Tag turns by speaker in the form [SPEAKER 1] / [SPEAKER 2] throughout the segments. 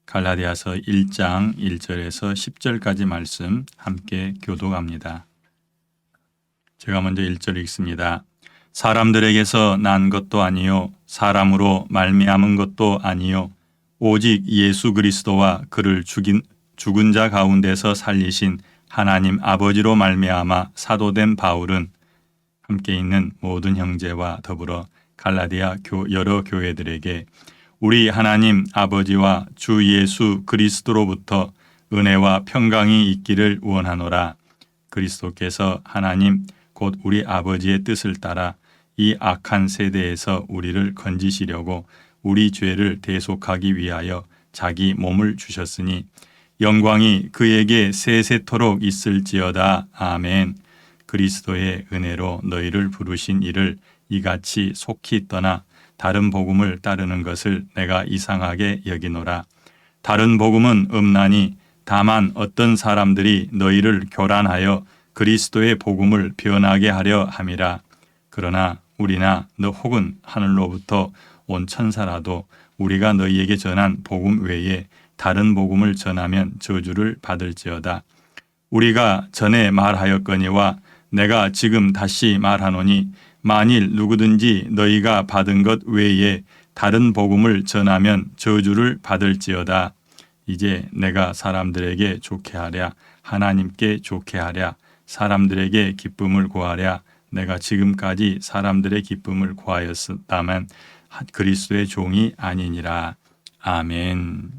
[SPEAKER 1] 갈라디아서 1장 1절에서 10절까지 말씀 함께 교독합니다. 제가 먼저 1절 읽습니다. 사람들에게서 난 것도 아니요 사람으로 말미암은 것도 아니요 오직 예수 그리스도와 그를 죽은 자 가운데서 살리신 하나님 아버지로 말미암아 사도된 바울은 함께 있는 모든 형제와 더불어 갈라디아 여러 교회들에게 우리 하나님 아버지와 주 예수 그리스도로부터 은혜와 평강이 있기를 원하노라. 그리스도께서 하나님 곧 우리 아버지의 뜻을 따라 이 악한 세대에서 우리를 건지시려고 우리 죄를 대속하기 위하여 자기 몸을 주셨으니 영광이 그에게 세세토록 있을지어다. 아멘. 그리스도의 은혜로 너희를 부르신 이를 이같이 속히 떠나 다른 복음을 따르는 것을 내가 이상하게 여기노라. 다른 복음은 없나니 다만 어떤 사람들이 너희를 교란하여 그리스도의 복음을 변하게 하려 함이라. 그러나 우리나 너 혹은 하늘로부터 온 천사라도 우리가 너희에게 전한 복음 외에 다른 복음을 전하면 저주를 받을지어다. 우리가 전에 말하였거니와 내가 지금 다시 말하노니 만일 누구든지 너희가 받은 것 외에 다른 복음을 전하면 저주를 받을지어다. 이제 내가 사람들에게 좋게 하랴 하나님께 좋게 하랴 사람들에게 기쁨을 구하랴 내가 지금까지 사람들의 기쁨을 구하였다면 그리스도의 종이 아니니라. 아멘.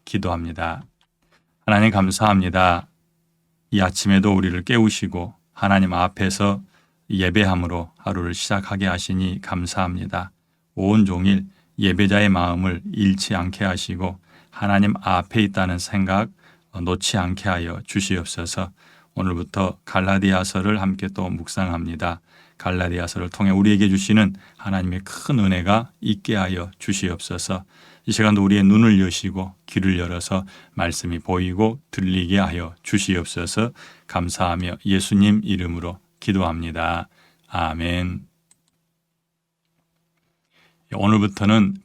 [SPEAKER 1] 기도합니다. 하나님 감사합니다. 이 아침에도 우리를 깨우시고 하나님 앞에서 예배함으로 하루를 시작하게 하시니 감사합니다. 온종일 예배자의 마음을 잃지 않게 하시고 하나님 앞에 있다는 생각 놓지 않게 하여 주시옵소서. 오늘부터 갈라디아서를 함께 또 묵상합니다. 갈라디아서를 통해 우리에게 주시는 하나님의 큰 은혜가 있게 하여 주시옵소서. 이 시간도 우리의 눈을 여시고 귀를 열어서 말씀이 보이고 들리게 하여 주시옵소서. 감사하며 예수님 이름으로 기도합니다. 아멘. 오늘부터는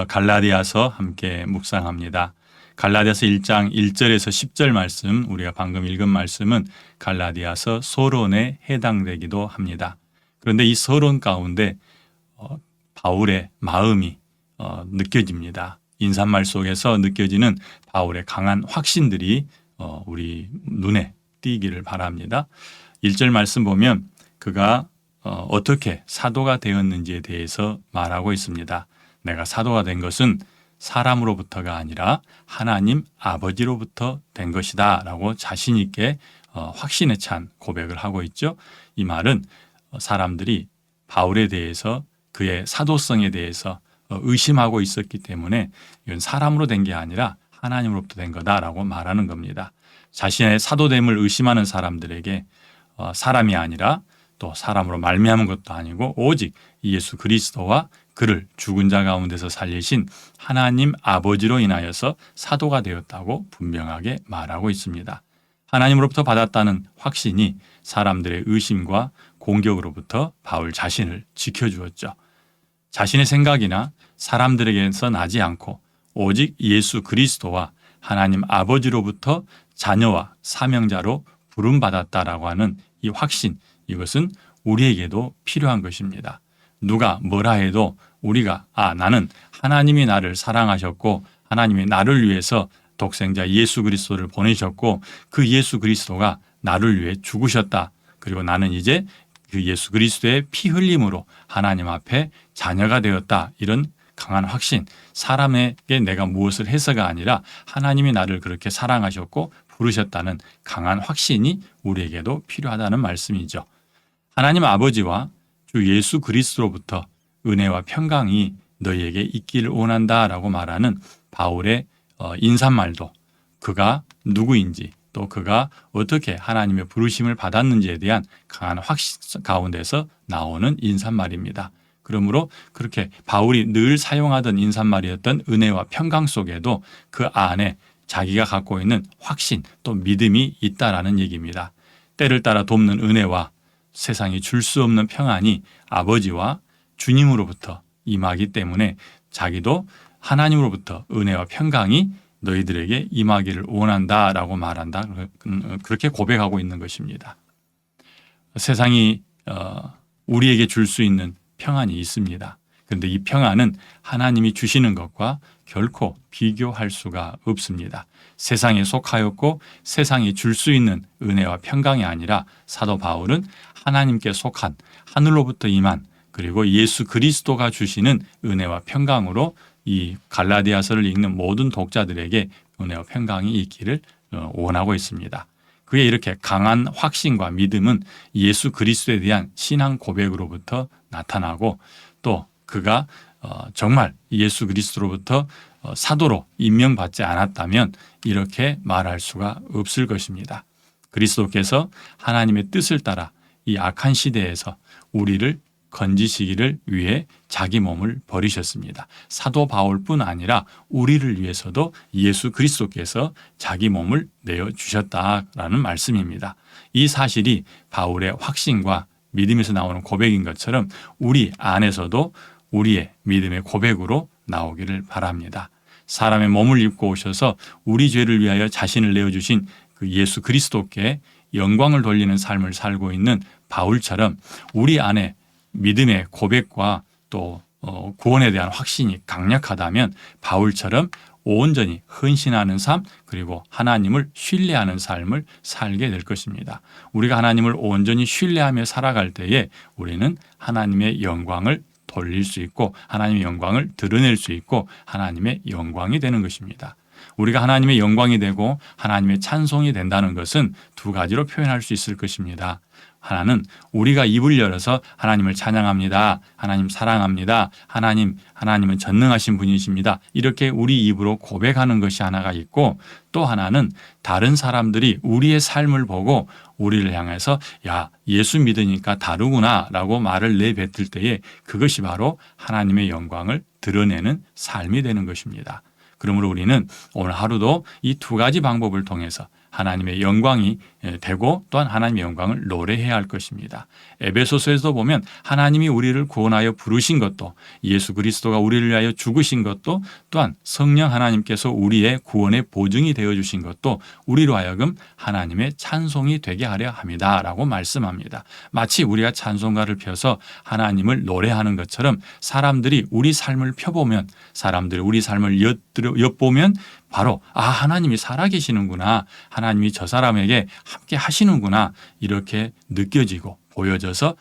[SPEAKER 1] 갈라디아서 함께 묵상합니다. 갈라디아서 1장 1절에서 10절 말씀, 우리가 방금 읽은 말씀은 갈라디아서 서론에 해당되기도 합니다. 그런데 이 서론 가운데 바울의 마음이 느껴집니다. 인사말 속에서 느껴지는 바울의 강한 확신들이 우리 눈에 띄기를 바랍니다. 1절 말씀 보면 그가 어떻게 사도가 되었는지에 대해서 말하고 있습니다. 내가 사도가 된 것은 사람으로부터가 아니라 하나님 아버지로부터 된 것이다 라고 자신 있게 확신에 찬 고백을 하고 있죠. 이 말은 사람들이 바울에 대해서 그의 사도성에 대해서 의심하고 있었기 때문에 이건 사람으로 된 게 아니라 하나님으로부터 된 거다라고 말하는 겁니다. 자신의 사도됨을 의심하는 사람들에게 사람이 아니라 또 사람으로 말미암은 것도 아니고 오직 예수 그리스도와 그를 죽은 자 가운데서 살리신 하나님 아버지로 인하여서 사도가 되었다고 분명하게 말하고 있습니다. 하나님으로부터 받았다는 확신이 사람들의 의심과 공격으로부터 바울 자신을 지켜주었죠. 자신의 생각이나 사람들에게서 나지 않고 오직 예수 그리스도와 하나님 아버지로부터 자녀와 사명자로 부름받았다라고 하는 이 확신, 이것은 우리에게도 필요한 것입니다. 누가 뭐라 해도 우리가 나는 하나님이 나를 사랑하셨고 하나님이 나를 위해서 독생자 예수 그리스도를 보내셨고 그 예수 그리스도가 나를 위해 죽으셨다. 그리고 나는 이제 그 예수 그리스도의 피 흘림으로 하나님 앞에 자녀가 되었다. 이런 강한 확신, 사람에게 내가 무엇을 해서가 아니라 하나님이 나를 그렇게 사랑하셨고 부르셨다는 강한 확신이 우리에게도 필요하다는 말씀이죠. 하나님 아버지와 주 예수 그리스도로부터 은혜와 평강이 너희에게 있기를 원한다라고 말하는 바울의 인사말도 그가 누구인지 또 그가 어떻게 하나님의 부르심을 받았는지에 대한 강한 확신 가운데서 나오는 인사말입니다. 그러므로 그렇게 바울이 늘 사용하던 인사말이었던 은혜와 평강 속에도 그 안에 자기가 갖고 있는 확신 또 믿음이 있다라는 얘기입니다. 때를 따라 돕는 은혜와 세상이 줄 수 없는 평안이 아버지와 주님으로부터 임하기 때문에 자기도 하나님으로부터 은혜와 평강이 너희들에게 임하기를 원한다라고 말한다. 그렇게 고백하고 있는 것입니다. 세상이 우리에게 줄 수 있는 평안이 있습니다. 그런데 이 평안은 하나님이 주시는 것과 결코 비교할 수가 없습니다. 세상에 속하였고 세상이 줄 수 있는 은혜와 평강이 아니라 사도 바울은 하나님께 속한 하늘로부터 임한 그리고 예수 그리스도가 주시는 은혜와 평강으로 이 갈라디아서를 읽는 모든 독자들에게 은혜와 평강이 있기를 원하고 있습니다. 그의 이렇게 강한 확신과 믿음은 예수 그리스도에 대한 신앙 고백으로부터 나타나고 또 그가 정말 예수 그리스도로부터 사도로 임명받지 않았다면 이렇게 말할 수가 없을 것입니다. 그리스도께서 하나님의 뜻을 따라 이 악한 시대에서 우리를 건지시기를 위해 자기 몸을 버리셨습니다. 사도 바울뿐 아니라 우리를 위해서도 예수 그리스도께서 자기 몸을 내어주셨다라는 말씀입니다. 이 사실이 바울의 확신과 믿음에서 나오는 고백인 것처럼 우리 안에서도 우리의 믿음의 고백으로 나오기를 바랍니다. 사람의 몸을 입고 오셔서 우리 죄를 위하여 자신을 내어주신 그 예수 그리스도께 영광을 돌리는 삶을 살고 있는 바울처럼 우리 안에 믿음의 고백과 또 구원에 대한 확신이 강력하다면 바울처럼 온전히 헌신하는 삶 그리고 하나님을 신뢰하는 삶을 살게 될 것입니다. 우리가 하나님을 온전히 신뢰하며 살아갈 때에 우리는 하나님의 영광을 돌릴 수 있고 하나님의 영광을 드러낼 수 있고 하나님의 영광이 되는 것입니다. 우리가 하나님의 영광이 되고 하나님의 찬송이 된다는 것은 두 가지로 표현할 수 있을 것입니다. 하나는 우리가 입을 열어서 하나님을 찬양합니다. 하나님 사랑합니다. 하나님은 전능하신 분이십니다. 이렇게 우리 입으로 고백하는 것이 하나가 있고 또 하나는 다른 사람들이 우리의 삶을 보고 우리를 향해서 야, 예수 믿으니까 다르구나 라고 말을 내뱉을 때에 그것이 바로 하나님의 영광을 드러내는 삶이 되는 것입니다. 그러므로 우리는 오늘 하루도 이 두 가지 방법을 통해서 하나님의 영광이 되고 또한 하나님의 영광을 노래해야 할 것입니다. 에베소서에서 보면 하나님이 우리를 구원하여 부르신 것도 예수 그리스도가 우리를 위하여 죽으신 것도 또한 성령 하나님께서 우리의 구원의 보증이 되어주신 것도 우리로 하여금 하나님의 찬송이 되게 하려 함이다라고 말씀합니다. 마치 우리가 찬송가를 펴서 하나님을 노래하는 것처럼 사람들이 우리 삶을 펴보면 사람들이 우리 삶을 엿보면 바로 하나님이 살아계시는구나. 하나님이 저 사람에게 함께 하시는구나. 이렇게 느껴지고 보여져서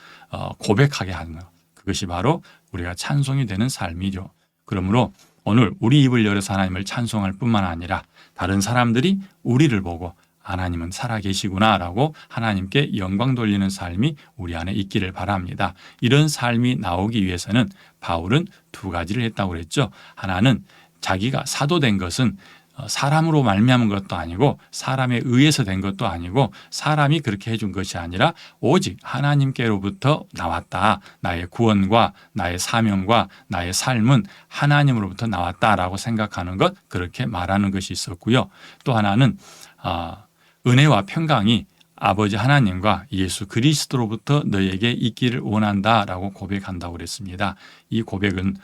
[SPEAKER 1] 고백하게 하는 것. 그것이 바로 우리가 찬송이 되는 삶이죠. 그러므로 오늘 우리 입을 열어서 하나님을 찬송할 뿐만 아니라 다른 사람들이 우리를 보고 하나님은 살아계시구나라고 하나님께 영광 돌리는 삶이 우리 안에 있기를 바랍니다. 이런 삶이 나오기 위해서는 바울은 두 가지를 했다고 그랬죠. 하나는 자기가 사도된 것은 사람으로 말미암은 것도 아니고 사람에 의해서 된 것도 아니고 사람이 그렇게 해준 것이 아니라 오직 하나님께로부터 나왔다. 나의 구원과 나의 사명과 나의 삶은 하나님으로부터 나왔다라고 생각하는 것 그렇게 말하는 것이 있었고요. 또 하나는 은혜와 평강이 아버지 하나님과 예수 그리스도로부터 너에게 있기를 원한다라고 고백한다고 그랬습니다. 이 고백은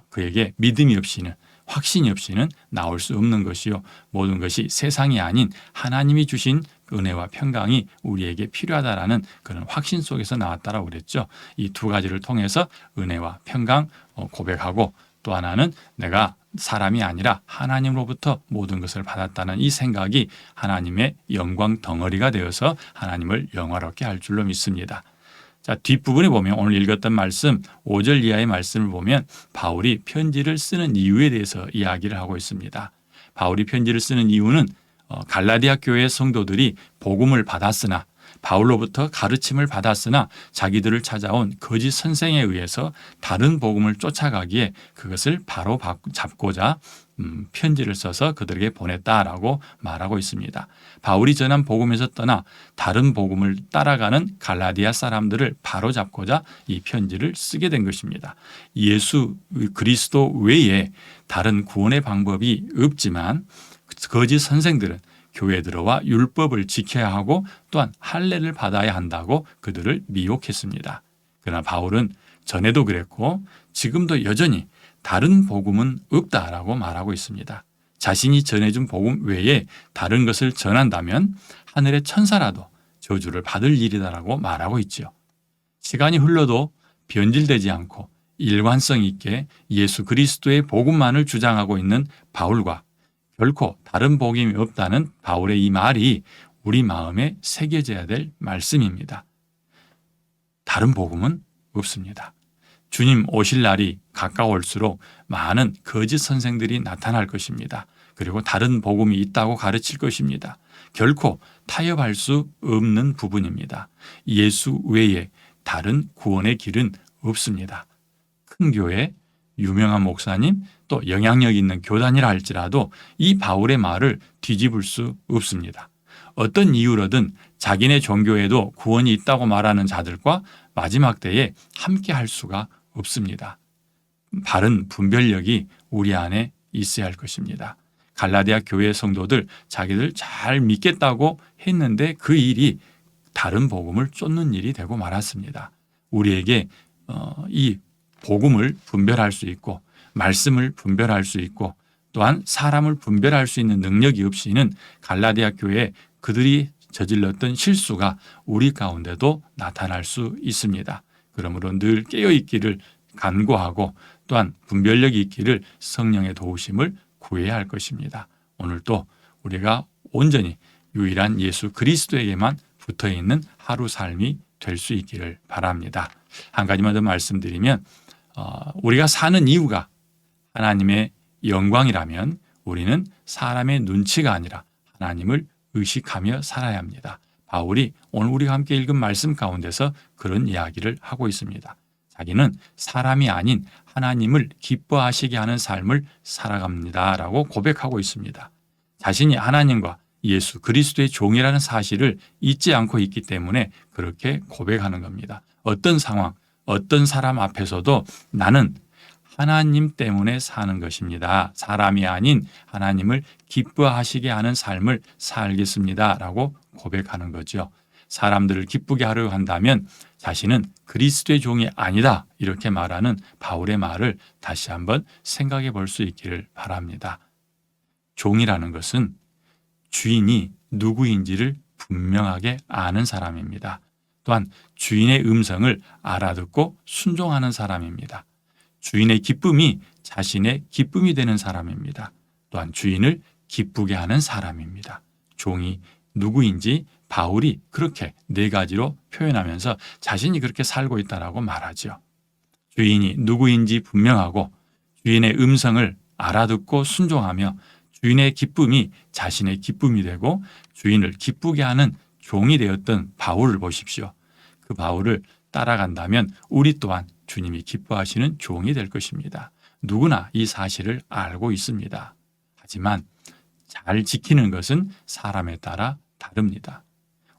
[SPEAKER 1] 그에게 믿음이 없이는 확신이 없이는 나올 수 없는 것이요. 모든 것이 세상이 아닌 하나님이 주신 은혜와 평강이 우리에게 필요하다라는 그런 확신 속에서 나왔다라고 그랬죠. 이 두 가지를 통해서 은혜와 평강 고백하고 또 하나는 내가 사람이 아니라 하나님으로부터 모든 것을 받았다는 이 생각이 하나님의 영광 덩어리가 되어서 하나님을 영화롭게 할 줄로 믿습니다. 자, 뒷부분에 보면 오늘 읽었던 말씀 5절 이하의 말씀을 보면 바울이 편지를 쓰는 이유에 대해서 이야기를 하고 있습니다. 바울이 편지를 쓰는 이유는 갈라디아 교회 성도들이 복음을 받았으나 바울로부터 가르침을 받았으나 자기들을 찾아온 거짓 선생에 의해서 다른 복음을 쫓아가기에 그것을 바로 잡고자 편지를 써서 그들에게 보냈다라고 말하고 있습니다. 바울이 전한 복음에서 떠나 다른 복음을 따라가는 갈라디아 사람들을 바로잡고자 이 편지를 쓰게 된 것입니다. 예수 그리스도 외에 다른 구원의 방법이 없지만 거짓 선생들은 교회에 들어와 율법을 지켜야 하고 또한 할례를 받아야 한다고 그들을 미혹했습니다. 그러나 바울은 전에도 그랬고 지금도 여전히 다른 복음은 없다라고 말하고 있습니다. 자신이 전해준 복음 외에 다른 것을 전한다면 하늘의 천사라도 저주를 받을 일이다라고 말하고 있지요. 시간이 흘러도 변질되지 않고 일관성 있게 예수 그리스도의 복음만을 주장하고 있는 바울과 결코 다른 복음이 없다는 바울의 이 말이 우리 마음에 새겨져야 될 말씀입니다. 다른 복음은 없습니다. 주님 오실 날이 가까울수록 많은 거짓 선생들이 나타날 것입니다. 그리고 다른 복음이 있다고 가르칠 것입니다. 결코 타협할 수 없는 부분입니다. 예수 외에 다른 구원의 길은 없습니다. 큰 교회, 유명한 목사님, 또 영향력 있는 교단이라 할지라도 이 바울의 말을 뒤집을 수 없습니다. 어떤 이유로든 자기네 종교에도 구원이 있다고 말하는 자들과 마지막 때에 함께 할 수가 없습니다. 바른 분별력이 우리 안에 있어야 할 것입니다. 갈라디아 교회 성도들 자기들 잘 믿겠다고 했는데 그 일이 다른 복음을 쫓는 일이 되고 말았습니다. 우리에게 이 복음을 분별할 수 있고 말씀을 분별할 수 있고 또한 사람을 분별할 수 있는 능력이 없이는 갈라디아 교회에 그들이 저질렀던 실수가 우리 가운데도 나타날 수 있습니다. 그러므로 늘 깨어있기를 간구하고 또한 분별력이 있기를 성령의 도우심을 구해야 할 것입니다. 오늘도 우리가 온전히 유일한 예수 그리스도에게만 붙어있는 하루 삶이 될 수 있기를 바랍니다. 한 가지만 더 말씀드리면 우리가 사는 이유가 하나님의 영광이라면 우리는 사람의 눈치가 아니라 하나님을 의식하며 살아야 합니다. 바울이 오늘 우리가 함께 읽은 말씀 가운데서 그런 이야기를 하고 있습니다. 자기는 사람이 아닌 하나님을 기뻐하시게 하는 삶을 살아갑니다라고 고백하고 있습니다. 자신이 하나님과 예수 그리스도의 종이라는 사실을 잊지 않고 있기 때문에 그렇게 고백하는 겁니다. 어떤 상황, 어떤 사람 앞에서도 나는 하나님 때문에 사는 것입니다. 사람이 아닌 하나님을 기뻐하시게 하는 삶을 살겠습니다. 라고 고백하는 거죠. 사람들을 기쁘게 하려고 한다면 자신은 그리스도의 종이 아니다. 이렇게 말하는 바울의 말을 다시 한번 생각해 볼 수 있기를 바랍니다. 종이라는 것은 주인이 누구인지를 분명하게 아는 사람입니다. 또한 주인의 음성을 알아듣고 순종하는 사람입니다. 주인의 기쁨이 자신의 기쁨이 되는 사람입니다. 또한 주인을 기쁘게 하는 사람입니다. 종이 누구인지 바울이 그렇게 네 가지로 표현하면서 자신이 그렇게 살고 있다라고 말하죠. 주인이 누구인지 분명하고 주인의 음성을 알아듣고 순종하며 주인의 기쁨이 자신의 기쁨이 되고 주인을 기쁘게 하는 종이 되었던 바울을 보십시오. 그 바울을 따라간다면 우리 또한 주님이 기뻐하시는 종이 될 것입니다. 누구나 이 사실을 알고 있습니다. 하지만 잘 지키는 것은 사람에 따라 다릅니다.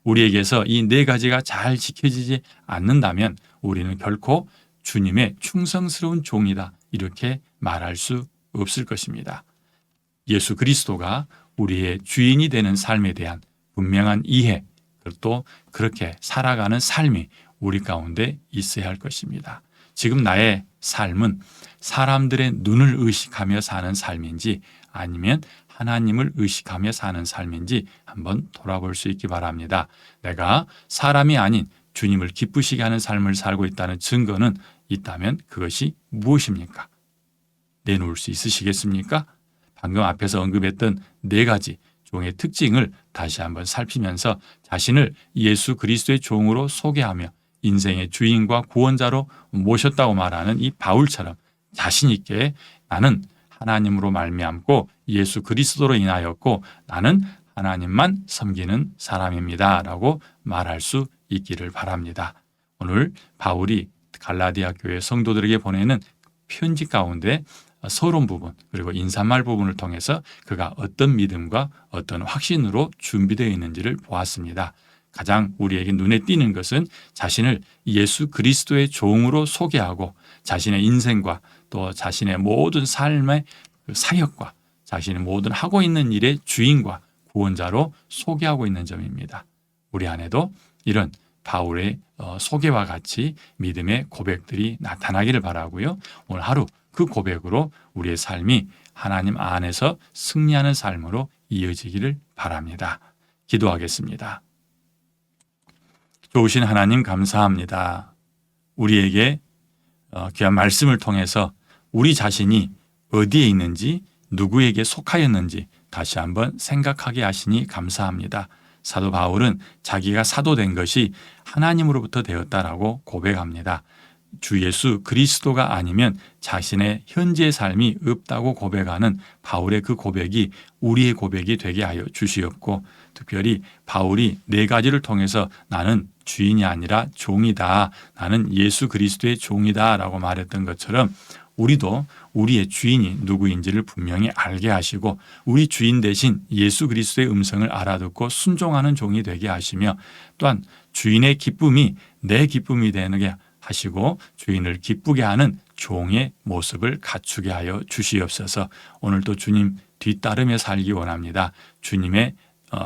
[SPEAKER 1] 우리에게서 이 네 가지가 잘 지켜지지 않는다면 우리는 결코 주님의 충성스러운 종이다 이렇게 말할 수 없을 것입니다. 예수 그리스도가 우리의 주인이 되는 삶에 대한 분명한 이해, 그리고 또 그렇게 살아가는 삶이 우리 가운데 있어야 할 것입니다. 지금 나의 삶은 사람들의 눈을 의식하며 사는 삶인지 아니면 하나님을 의식하며 사는 삶인지 한번 돌아볼 수 있기 바랍니다. 내가 사람이 아닌 주님을 기쁘시게 하는 삶을 살고 있다는 증거는 있다면 그것이 무엇입니까? 내놓을 수 있으시겠습니까? 방금 앞에서 언급했던 네 가지 종의 특징을 다시 한번 살피면서 자신을 예수 그리스도의 종으로 소개하며 인생의 주인과 구원자로 모셨다고 말하는 이 바울처럼 자신 있게 나는 하나님으로 말미암고 예수 그리스도로 인하였고 나는 하나님만 섬기는 사람입니다 라고 말할 수 있기를 바랍니다. 오늘 바울이 갈라디아 교회 성도들에게 보내는 편지 가운데 서론 부분 그리고 인사말 부분을 통해서 그가 어떤 믿음과 어떤 확신으로 준비되어 있는지를 보았습니다. 가장 우리에게 눈에 띄는 것은 자신을 예수 그리스도의 종으로 소개하고 자신의 인생과 또 자신의 모든 삶의 사역과 자신의 모든 하고 있는 일의 주인과 구원자로 소개하고 있는 점입니다. 우리 안에도 이런 바울의 소개와 같이 믿음의 고백들이 나타나기를 바라고요. 오늘 하루 그 고백으로 우리의 삶이 하나님 안에서 승리하는 삶으로 이어지기를 바랍니다. 기도하겠습니다. 좋으신 하나님 감사합니다. 우리에게 귀한 말씀을 통해서 우리 자신이 어디에 있는지, 누구에게 속하였는지 다시 한번 생각하게 하시니 감사합니다. 사도 바울은 자기가 사도된 것이 하나님으로부터 되었다라고 고백합니다. 주 예수 그리스도가 아니면 자신의 현재의 삶이 없다고 고백하는 바울의 그 고백이 우리의 고백이 되게 하여 주시옵고, 특별히 바울이 4가지를 통해서 나는 주인이 아니라 종이다, 나는 예수 그리스도의 종이다 라고 말했던 것처럼 우리도 우리의 주인이 누구인지를 분명히 알게 하시고 우리 주인 대신 예수 그리스도의 음성을 알아듣고 순종하는 종이 되게 하시며, 또한 주인의 기쁨이 내 기쁨이 되게 하시고 주인을 기쁘게 하는 종의 모습을 갖추게 하여 주시옵소서. 오늘도 주님 뒤따르며 살기 원합니다. 주님의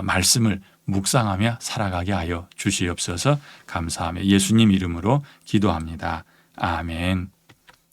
[SPEAKER 1] 말씀을 묵상하며 살아가게 하여 주시옵소서. 감사하며 예수님 이름으로 기도합니다. 아멘.